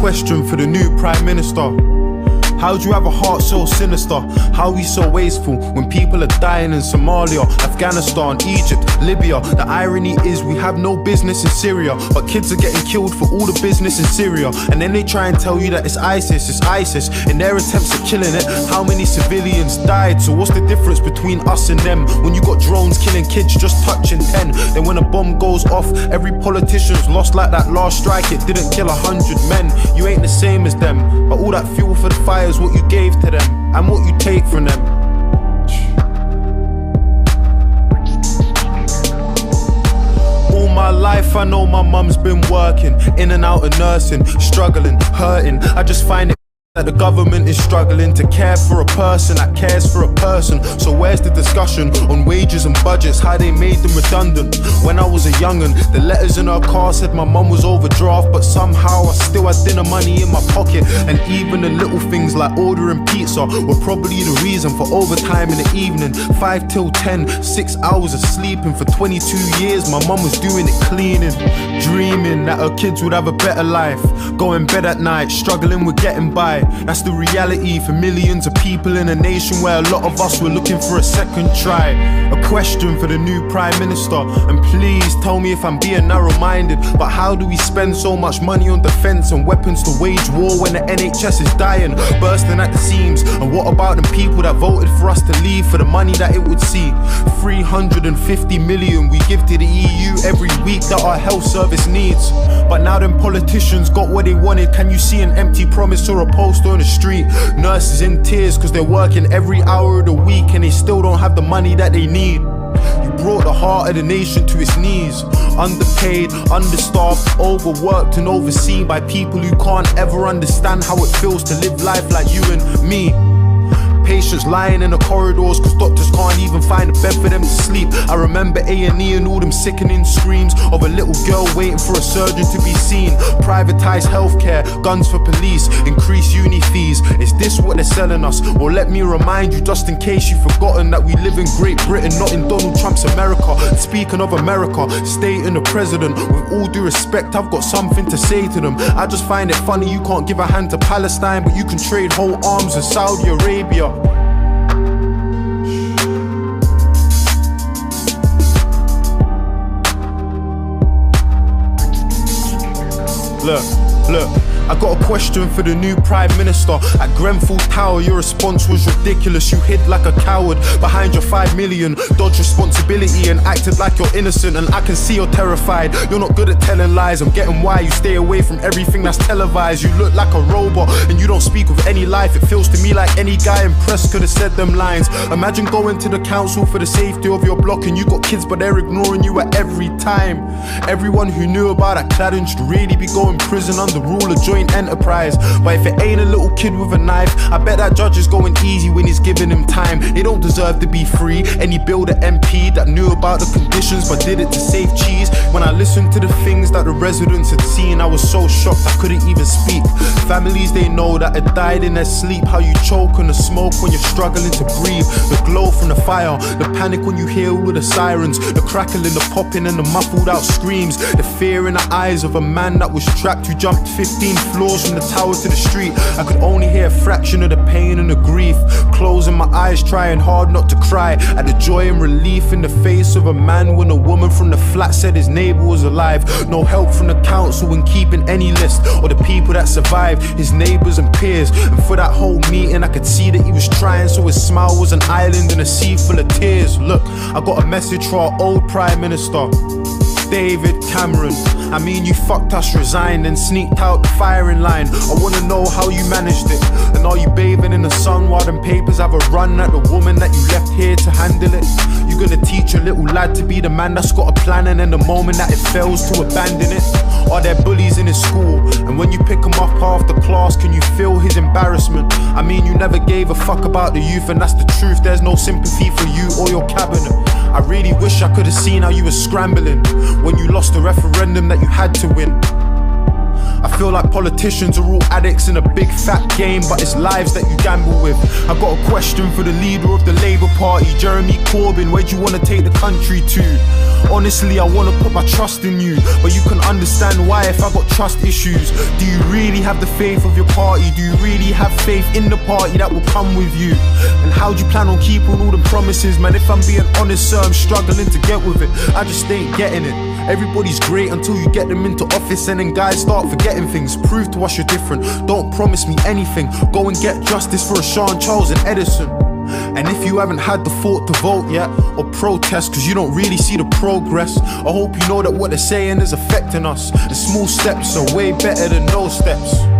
question for the new Prime Minister. How do you have a heart so sinister? How are we so wasteful when people are dying in Somalia, Afghanistan, Egypt, Libya? The irony is we have no business in Syria, but kids are getting killed for all the business in Syria. And then they try and tell you that it's ISIS. In their attempts at killing it, how many civilians died? So what's the difference between us and them? When you got drones killing kids just touching 10, then when a bomb goes off, every politician's lost like that last strike. It didn't kill 100 men. You ain't the same as them, but all that fuel for the fire is what you gave to them and what you take from them. All my life I know my mum's been working, in and out of nursing, struggling, hurting. I just find it that the government is struggling to care for a person that cares for a person. So where's the discussion on wages and budgets, how they made them redundant? When I was a young'un, the letters in her car said my mum was overdraft, but somehow I still had dinner money in my pocket. And even the little things like ordering pizza were probably the reason for overtime in the evening. 5 till 10, 6 hours of sleeping. For 22 years my mum was doing it cleaning, dreaming that her kids would have a better life, going bed at night, struggling with getting by. That's the reality for millions of people in a nation where a lot of us were looking for a second try. A question for the new Prime Minister, and please tell me if I'm being narrow-minded, but how do we spend so much money on defence and weapons to wage war when the NHS is dying, bursting at the seams? And what about the people that voted for us to leave for the money that it would see? 350 million we give to the EU every week that our health service needs. But now them politicians got what they wanted. Can you see an empty promise or a poster on the street? Nurses in tears cause they're working every hour of the week and they still don't have the money that they need. You brought the heart of the nation to its knees. Underpaid, understaffed, overworked and overseen by people who can't ever understand how it feels to live life like you and me. Patients lying in the corridors cause doctors can't even find a bed for them to sleep. I remember A&E and all them sickening screams of a little girl waiting for a surgeon to be seen. Privatised healthcare, guns for police, increased uni fees. Is this what they're selling us? Well, let me remind you, just in case you've forgotten, that we live in Great Britain, not in Donald Trump's America. Speaking of America, stating the president, with all due respect, I've got something to say to them. I just find it funny you can't give a hand to Palestine, but you can trade whole arms with Saudi Arabia. Look, I got a question for the new Prime Minister. At Grenfell Tower, your response was ridiculous. You hid like a coward behind your 5 million, dodged responsibility and acted like you're innocent. And I can see you're terrified. You're not good at telling lies. I'm getting why you stay away from everything that's televised. You look like a robot and you don't speak with any life. It feels to me like any guy in press could have said them lines. Imagine going to the council for the safety of your block and you got kids but they're ignoring you at every time. Everyone who knew about that cladding should really be going prison under rule of joint enterprise. But if it ain't a little kid with a knife, I bet that judge is going easy when he's giving him time. They don't deserve to be free. Any builder MP that knew about the conditions but did it to save cheese. When I listened to the things that the residents had seen, I was so shocked I couldn't even speak. Families they know that had died in their sleep. How you choke on the smoke when you're struggling to breathe. The glow from the fire, the panic when you hear all the sirens, the crackling, the popping and the muffled out screams. The fear in the eyes of a man that was trapped who jumped 15 floors from the tower to the street. I could only hear a fraction of the pain and the grief. Closing my eyes, trying hard not to cry at the joy and relief in the face of a man when a woman from the flat said his neighbour was alive. No help from the council in keeping any list or the people that survived, his neighbours and peers. And for that whole meeting I could see that he was trying, so his smile was an island in a sea full of tears. Look, I got a message for our old Prime Minister, David Cameron. I mean, you fucked us, resigned and sneaked out the firing line. I wanna know how you managed it. And are you bathing in the sun while them papers have a run at the woman that you left here to handle it? You gonna teach your little lad to be the man that's got a plan, and then the moment that it fails to abandon it? Are there bullies in his school? And when you pick him up after class, can you feel his embarrassment? I mean, you never gave a fuck about the youth, and that's the truth. There's no sympathy for you or your cabinet. I really wish I could have seen how you were scrambling when you lost the referendum that you had to win. I feel like politicians are all addicts in a big fat game, but it's lives that you gamble with. I got a question for the leader of the Labour Party, Jeremy Corbyn. Where do you want to take the country to? Honestly, I want to put my trust in you, but you can understand why if I got trust issues. Do you really have the faith of your party? Do you really have faith in the party that will come with you? And how do you plan on keeping all the promises? Man, if I'm being honest, sir, I'm struggling to get with it. I just ain't getting it. Everybody's great until you get them into office, and then guys start forgetting things. Prove to us you're different, don't promise me anything. Go and get justice for Sean, Charles and Edison. And if you haven't had the thought to vote yet, or protest cause you don't really see the progress, I hope you know that what they're saying is affecting us. The small steps are way better than no steps.